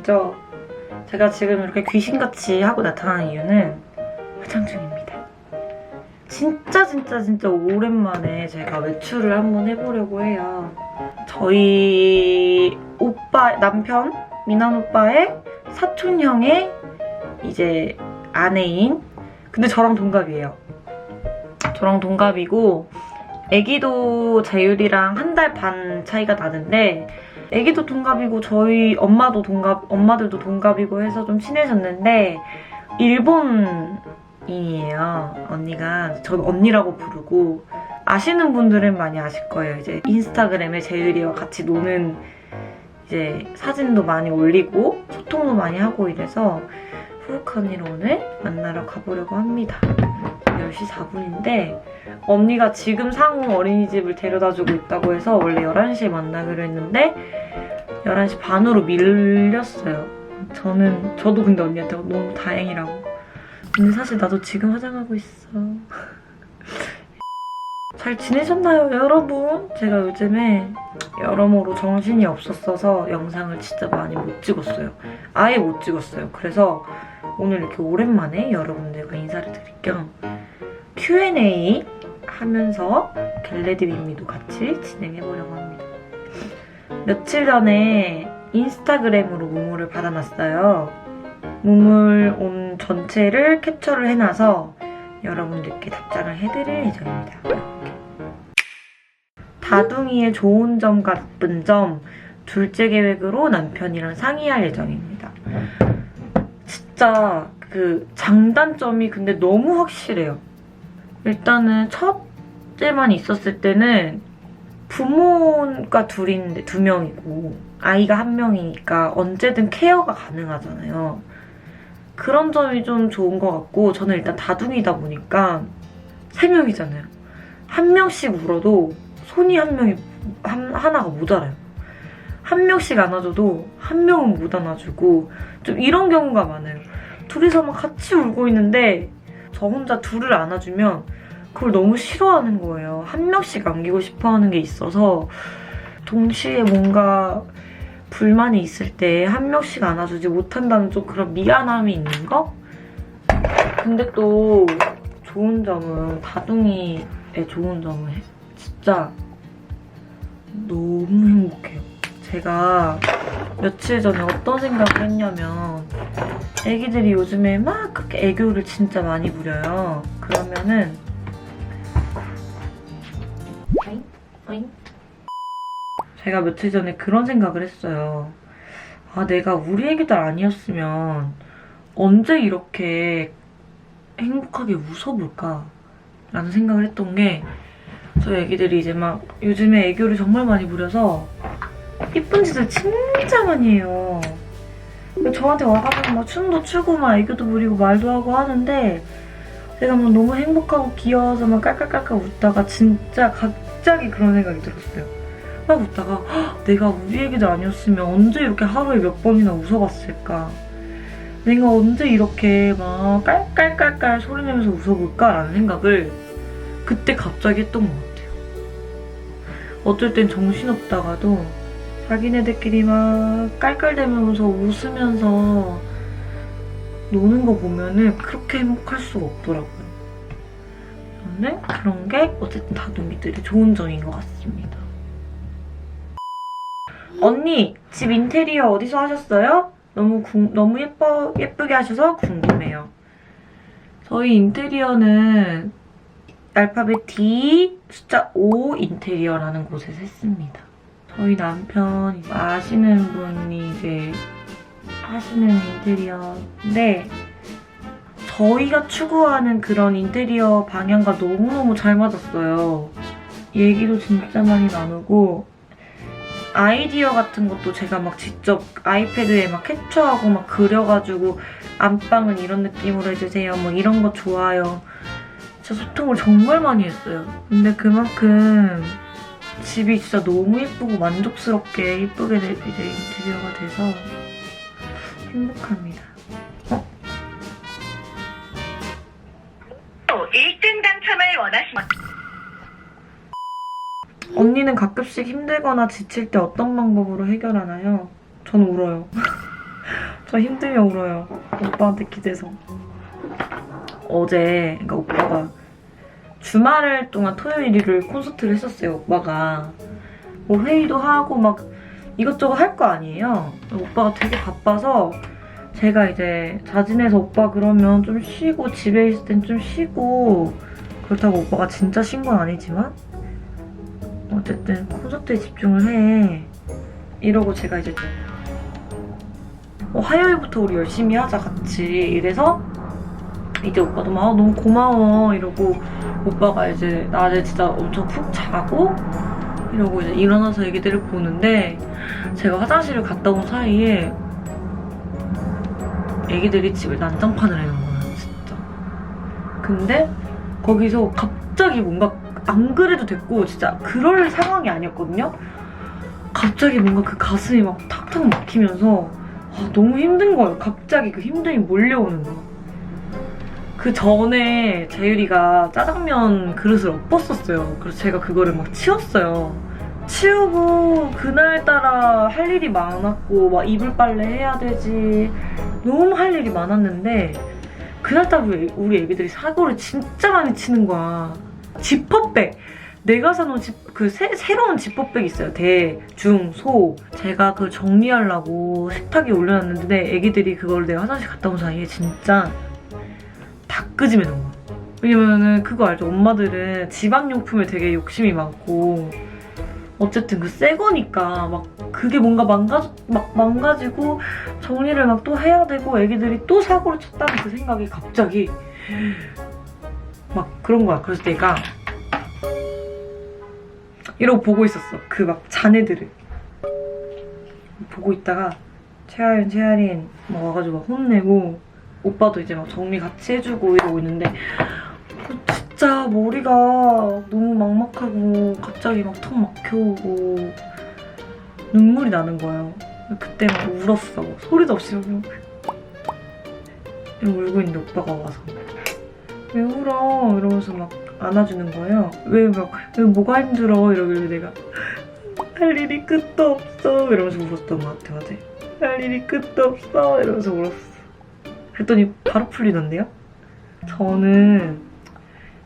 보이시죠? 제가 지금 이렇게 귀신같이 하고 나타나는 이유는 화장 중입니다. 진짜 오랜만에 제가 외출을 한번 해보려고 해요. 저희 남편 민환 오빠의 사촌형의 이제 아내인, 근데 저랑 동갑이에요. 저랑 동갑이고 애기도 재율이랑 1달 반 차이가 나는데 애기도 동갑이고 저희 엄마들도 동갑이고 해서 좀 친해졌는데 일본인이에요. 언니가. 전 언니라고 부르고, 아시는 분들은 많이 아실 거예요. 이제 인스타그램에 재율이와 같이 노는 이제 사진도 많이 올리고 소통도 많이 하고 이래서 후루카 언니를 오늘 만나러 가보려고 합니다. 10시 4분인데 언니가 지금 상우 어린이집을 데려다주고 있다고 해서 원래 11시에 만나기로 했는데 11시 반으로 밀렸어요. 저도 근데 언니한테 너무 다행이라고. 근데 사실 나도 지금 화장하고 있어. 잘 지내셨나요, 여러분? 제가 요즘에 여러모로 정신이 없었어서 영상을 진짜 많이 못 찍었어요. 아예 못 찍었어요. 그래서 오늘 이렇게 오랜만에 여러분들과 인사를 드릴 겸 Q&A 하면서 겟레디 윗미도 같이 진행해보려고 합니다. 며칠 전에 인스타그램으로 무물을 받아놨어요. 무물 온 전체를 캡처를 해놔서 여러분들께 답장을 해드릴 예정입니다. 이렇게. 다둥이의 좋은 점, 나쁜 점, 둘째 계획으로 남편이랑 상의할 예정입니다. 진짜 그 장단점이 근데 너무 확실해요. 일단은 첫째만 있었을 때는 부모가 두 명이고 아이가 1명이니까 언제든 케어가 가능하잖아요. 그런 점이 좀 좋은 것 같고, 저는 일단 다둥이다 보니까 3명이잖아요. 1명씩 울어도 손이 하나가 모자라요. 1명씩 안아줘도 1명은 못 안아주고 좀 이런 경우가 많아요. 둘이서 막 같이 울고 있는데 저 혼자 둘을 안아주면 그걸 너무 싫어하는 거예요. 1명씩 안기고 싶어하는 게 있어서 동시에 뭔가 불만이 있을 때 1명씩 안아주지 못한다는 좀 그런 미안함이 있는 거? 근데 또 좋은 점은, 다둥이의 좋은 점은 진짜 너무 행복해요. 제가 며칠 전에 어떤 생각을 했냐면, 애기들이 요즘에 막 그렇게 애교를 진짜 많이 부려요. 그러면은 제가 며칠 전에 그런 생각을 했어요. 아, 내가 우리 애기들 아니었으면 언제 이렇게 행복하게 웃어볼까? 라는 생각을 했던 게, 저희 애기들이 이제 막 요즘에 애교를 정말 많이 부려서 이쁜 짓을 진짜 많이 해요. 저한테 와가지고 막 춤도 추고 막 애교도 부리고 말도 하고 하는데, 제가 막 너무 행복하고 귀여워서 막 깔깔깔깔 웃다가 진짜 갑자기 그런 생각이 들었어요. 막 웃다가 헉, 내가 우리 애기들 아니었으면 언제 이렇게 하루에 몇 번이나 웃어봤을까? 내가 언제 이렇게 막 깔깔깔깔 소리내면서 웃어볼까라는 생각을 그때 갑자기 했던 것 같아요. 어쩔 땐 정신없다가도 자기네들끼리 막 깔깔대면서 웃으면서 노는 거 보면은 그렇게 행복할 수가 없더라고요. 근데 그런 게 어쨌든 다둥이들이 좋은 점인 것 같습니다. 언니, 집 인테리어 어디서 하셨어요? 너무 예쁘게 하셔서 궁금해요. 저희 인테리어는 알파벳 D 숫자 5 인테리어라는 곳에서 했습니다. 저희 남편 아시는 분이 이제 하시는 인테리어인데, 저희가 추구하는 그런 인테리어 방향과 너무너무 잘 맞았어요. 얘기도 진짜 많이 나누고, 아이디어 같은 것도 제가 막 직접 아이패드에 막 캡처하고 막 그려가지고 안방은 이런 느낌으로 해주세요, 뭐 이런 거 좋아요. 진짜 소통을 정말 많이 했어요. 근데 그만큼 집이 진짜 너무 예쁘고 만족스럽게 예쁘게 이제 인테리어가 돼서 행복합니다. 1등 당첨을 원하시면 언니는 가끔씩 힘들거나 지칠 때 어떤 방법으로 해결하나요? 전 울어요. 저 힘들면 울어요. 오빠한테 기대서. 어제 그러니까 오빠가 주말 동안 토요일 일요일 콘서트를 했었어요. 오빠가 뭐 회의도 하고 막 이것저것 할 거 아니에요. 오빠가 되게 바빠서 제가 이제 자진해서 오빠 그러면 좀 쉬고 집에 있을 땐 좀 쉬고 그렇다고 오빠가 진짜 쉰 건 아니지만 어쨌든 콘서트에 집중을 해 이러고 제가 이제 화요일부터 우리 열심히 하자 같이 이래서 이제 오빠도 막 너무 고마워 이러고 오빠가 이제 낮에 진짜 엄청 푹 자고 이러고 이제 일어나서 애기들을 보는데 제가 화장실을 갔다 온 사이에 애기들이 집에 난장판을 해놓은 거예요, 진짜. 근데 거기서 갑자기 뭔가 안 그래도 됐고 진짜 그럴 상황이 아니었거든요? 갑자기 뭔가 그 가슴이 막 탁탁 막히면서 너무 힘든 거예요. 갑자기 그 힘듦이 몰려오는 거. 그 전에 재율이가 짜장면 그릇을 엎었었어요. 그래서 제가 그거를 막 치웠어요. 치우고 그날따라 할 일이 많았고 막 이불 빨래 해야 되지 너무 할 일이 많았는데 그날따라 우리 애기들이 사고를 진짜 많이 치는 거야. 지퍼백! 내가 사놓은 새로운 지퍼백 있어요. 대, 중, 소. 제가 그걸 정리하려고 식탁에 올려놨는데 애기들이 그걸 내가 화장실 갔다 온 사이에 진짜 다 끄집어 놓은 거야. 왜냐면은 그거 알죠? 엄마들은 집안용품에 되게 욕심이 많고 어쨌든 그 새 거니까 막 그게 뭔가 망가지고 정리를 막 또 해야 되고 애기들이 또 사고를 쳤다는 그 생각이 갑자기 막 그런 거야. 그래서 내가 이러고 보고 있었어. 그 막 자네들을 보고 있다가 채아린 막 와가지고 막 혼내고 오빠도 이제 막 정리 같이 해주고 이러고 있는데 진짜 머리가 너무 막막하고 갑자기 막 턱 막혀오고 눈물이 나는 거예요. 그때 막 울었어. 소리도 없이 그냥 울고 있는데 오빠가 와서 왜 울어? 이러면서 막 안아주는 거예요. 왜 뭐가 힘들어? 이러길래 내가 할 일이 끝도 없어 이러면서 울었던 것 같아. 어제 할 일이 끝도 없어 이러면서 울었어. 그랬더니 바로 풀리던데요? 저는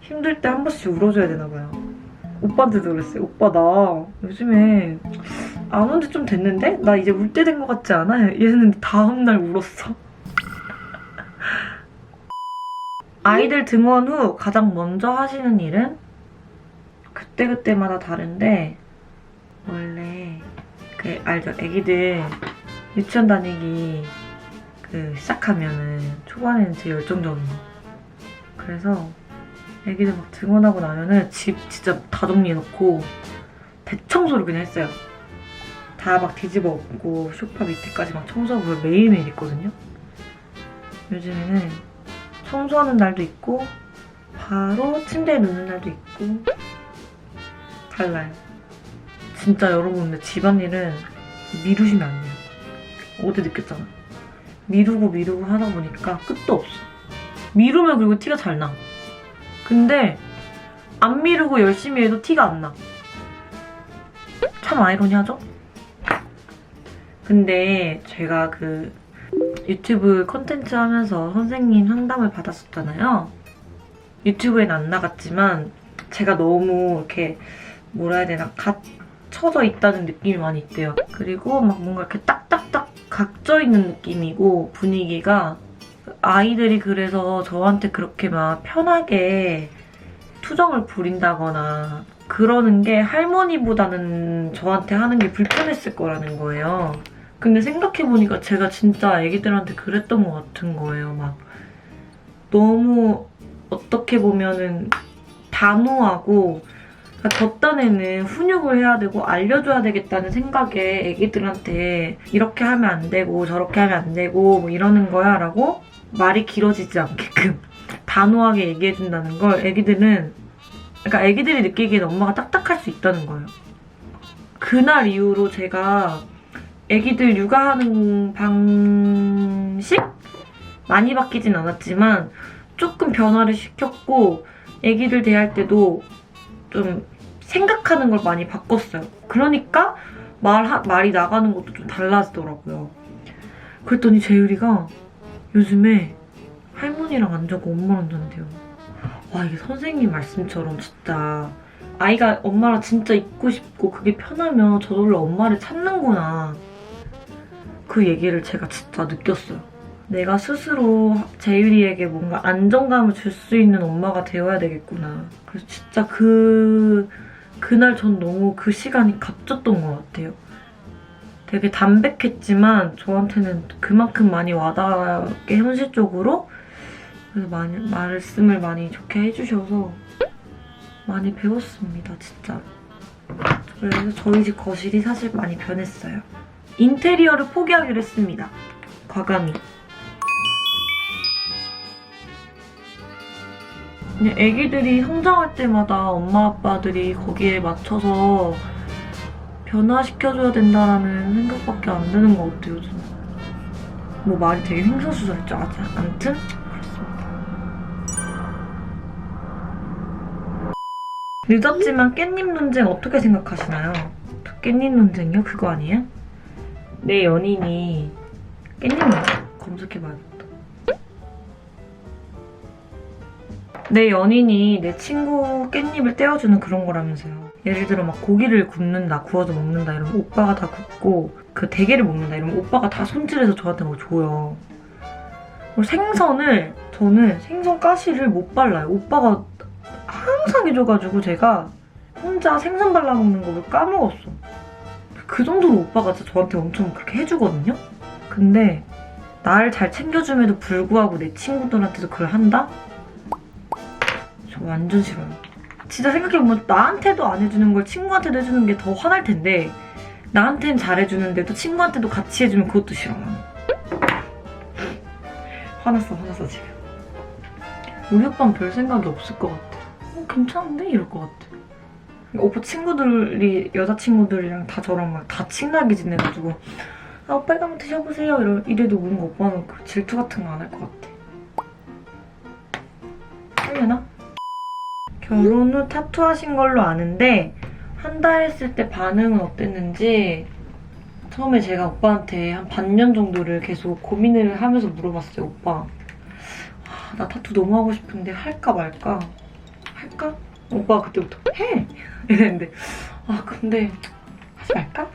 힘들 때 한 번씩 울어줘야 되나 봐요. 오빠한테도 그랬어요. 오빠 나 요즘에 안 온 지 좀 됐는데? 나 이제 울 때 된 것 같지 않아? 얘는 다음날 울었어. 아이들 등원 후 가장 먼저 하시는 일은? 그때그때마다 다른데 원래 알죠? 애기들 유치원 다니기 시작하면은 초반에는 제일 열정적인 거. 그래서 애기들 막 등원하고 나면은 집 진짜 다 정리해놓고 대청소를 그냥 했어요. 다 막 뒤집어 엎고 소파 밑에까지 막 청소하고 매일매일 있거든요. 요즘에는 청소하는 날도 있고 바로 침대에 눕는 날도 있고 달라요. 진짜 여러분 근데 집안일은 미루시면 안 돼요. 어제 느꼈잖아. 미루고 하다 보니까 끝도 없어. 미루면 그리고 티가 잘 나. 근데 안 미루고 열심히 해도 티가 안 나. 참 아이러니하죠? 근데 제가 유튜브 컨텐츠 하면서 선생님 상담을 받았었잖아요. 유튜브엔 안 나갔지만 제가 너무 이렇게 뭐라 해야 되나 갇혀져 있다는 느낌이 많이 있대요. 그리고 막 뭔가 이렇게 딱딱딱 각져 있는 느낌이고 분위기가 아이들이 그래서 저한테 그렇게 막 편하게 투정을 부린다거나 그러는 게 할머니보다는 저한테 하는 게 불편했을 거라는 거예요. 근데 생각해보니까 제가 진짜 애기들한테 그랬던 것 같은 거예요. 막 너무 어떻게 보면은 단호하고 저 딴에는 훈육을 해야 되고 알려줘야 되겠다는 생각에 애기들한테 이렇게 하면 안 되고 저렇게 하면 안 되고 뭐 이러는 거야 라고 말이 길어지지 않게끔 단호하게 얘기해준다는 걸 그러니까 애기들이 느끼기엔 엄마가 딱딱할 수 있다는 거예요. 그날 이후로 제가 애기들 육아하는 방식? 많이 바뀌진 않았지만 조금 변화를 시켰고 애기들 대할 때도 좀 생각하는 걸 많이 바꿨어요. 그러니까 말이 나가는 것도 좀 달라지더라고요. 그랬더니 재율이가 요즘에 할머니랑 안 자고 엄마랑 잔대요. 와, 이게 선생님 말씀처럼 진짜 아이가 엄마랑 진짜 있고 싶고 그게 편하면 저절로 엄마를 찾는구나. 그 얘기를 제가 진짜 느꼈어요. 내가 스스로 재율이에게 뭔가 안정감을 줄 수 있는 엄마가 되어야 되겠구나. 그래서 진짜 그날 전 너무 그 시간이 값졌던 것 같아요. 되게 담백했지만 저한테는 그만큼 많이 와닿게 현실적으로 그래서 말씀을 많이 좋게 해주셔서 많이 배웠습니다, 진짜. 그래서 저희 집 거실이 사실 많이 변했어요. 인테리어를 포기하기로 했습니다. 과감히. 그냥 애기들이 성장할 때마다 엄마 아빠들이 거기에 맞춰서 변화시켜줘야 된다는 생각밖에 안 드는 것 같아요, 저는. 뭐 말이 되게 횡설수설했죠, 아직. 아무튼 그렇습니다. 늦었지만 깻잎 논쟁 어떻게 생각하시나요? 깻잎 논쟁이요? 그거 아니에요? 내 연인이 깻잎 논쟁 검색해봐야겠다. 내 연인이 내 친구 깻잎을 떼어주는 그런 거라면서요. 예를 들어 막 고기를 굽는다, 구워서 먹는다 이러면 오빠가 다 굽고 그 대게를 먹는다 이러면 오빠가 다 손질해서 저한테 막 줘요. 그리고 생선을 저는 생선 가시를 못 발라요. 오빠가 항상 해줘가지고 제가 혼자 생선 발라먹는 걸 까먹었어. 그 정도로 오빠가 진짜 저한테 엄청 그렇게 해주거든요? 근데 나를 잘 챙겨줌에도 불구하고 내 친구들한테도 그걸 한다? 저 완전 싫어요. 진짜 생각해보면 나한테도 안 해주는 걸 친구한테도 해주는 게 더 화날 텐데 나한테는 잘해주는데도 친구한테도 같이 해주면 그것도 싫어. 화났어 지금. 우리 오빠는 별 생각이 없을 것 같아. 괜찮은데? 이럴 것 같아. 오빠 친구들이 여자친구들이랑 다 저랑 막 다 친하게 지내가지고 아 오빠 이거 한번 드셔보세요 이래도 뭔가 오빠는 그 질투 같은 거 안 할 것 같아. 하려나? 결혼 후 타투하신 걸로 아는데 한다 했을 때 반응은 어땠는지 처음에 제가 오빠한테 한 반년 정도를 계속 고민을 하면서 물어봤어요. 오빠 나 타투 너무 하고 싶은데 할까 말까? 할까? 오빠가 그때부터 해! 이랬는데 아 근데 하지 말까?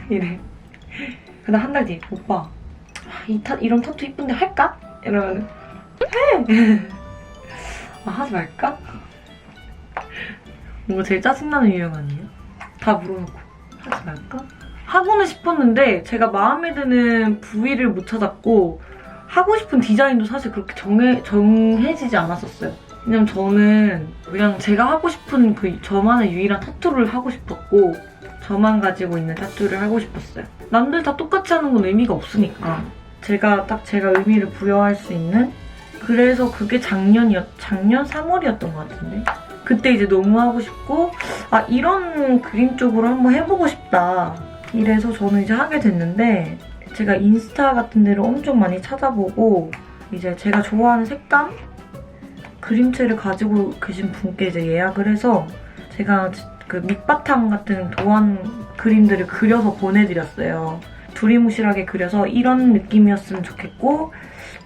이래. 그다음 한 달 뒤에 오빠 이런 타투 이쁜데 할까? 이러면 해! 아 하지 말까? 뭔가 제일 짜증나는 유형 아니에요? 다 물어놓고 하지 말까? 하고는 싶었는데 제가 마음에 드는 부위를 못 찾았고 하고 싶은 디자인도 사실 그렇게 정해지지 않았었어요. 왜냐면 저는 그냥 제가 하고 싶은 그 저만의 유일한 타투를 하고 싶었고 저만 가지고 있는 타투를 하고 싶었어요. 남들 다 똑같이 하는 건 의미가 없으니까 제가 의미를 부여할 수 있는 그래서 그게 작년 3월이었던 것 같은데 그때 이제 너무 하고 싶고 아 이런 그림 쪽으로 한번 해보고 싶다 이래서 저는 이제 하게 됐는데 제가 인스타 같은 데를 엄청 많이 찾아보고 이제 제가 좋아하는 색감 그림체를 가지고 계신 분께 이제 예약을 해서 제가 그 밑바탕 같은 도안 그림들을 그려서 보내드렸어요. 두리뭉실하게 그려서 이런 느낌이었으면 좋겠고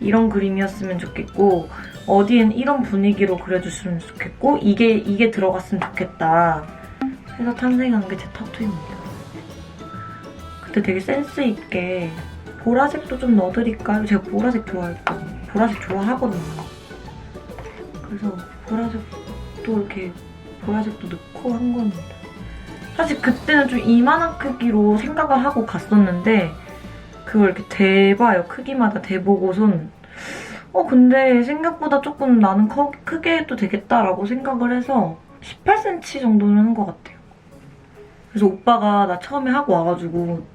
이런 그림이었으면 좋겠고 어디엔 이런 분위기로 그려주시면 좋겠고 이게 들어갔으면 좋겠다 해서 탄생한 게 제 타투입니다. 그때 되게 센스 있게 보라색도 좀 넣어드릴까요? 제가 보라색 좋아했거든요. 보라색 좋아하거든요. 그래서 보라색도 이렇게 보라색도 넣고 한 겁니다. 사실 그때는 좀 이만한 크기로 생각을 하고 갔었는데 그걸 이렇게 대봐요. 크기마다 대보고선 근데 생각보다 조금 나는 크게 해도 되겠다라고 생각을 해서 18cm 정도는 한 것 같아요. 그래서 오빠가 나 처음에 하고 와가지고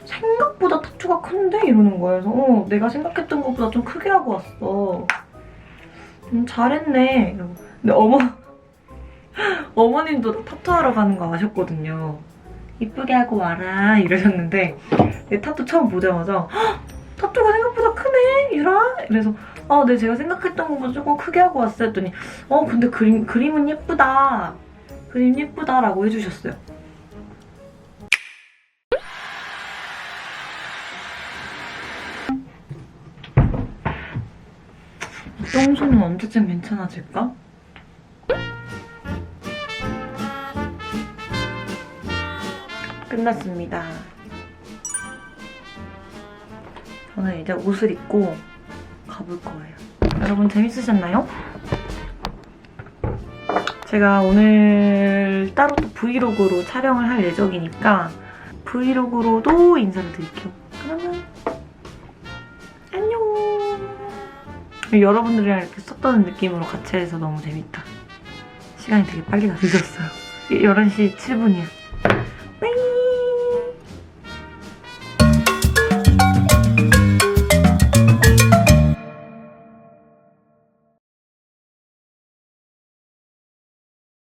생각보다 타투가 큰데? 이러는 거예요. 그래서 내가 생각했던 것보다 좀 크게 하고 왔어. 잘했네. 근데 어머님도 타투하러 가는 거 아셨거든요. 이쁘게 하고 와라 이러셨는데 내 타투 처음 보자마자 타투가 생각보다 크네 유라? 이래서 네 제가 생각했던 것보다 조금 크게 하고 왔어요 했더니 근데 그림은 예쁘다 그림 예쁘다라고 해주셨어요. 똥손은 언제쯤 괜찮아질까? 끝났습니다. 저는 이제 옷을 입고 가볼 거예요. 여러분 재밌으셨나요? 제가 오늘 따로 또 브이로그로 촬영을 할 예정이니까 브이로그로도 인사를 드릴게요. 그러면 안녕! 여러분들이랑 이렇게 쏙 떠는 느낌으로 같이 해서 너무 재밌다. 시간이 되게 빨리 가 늦었어요. 11시 7분이야.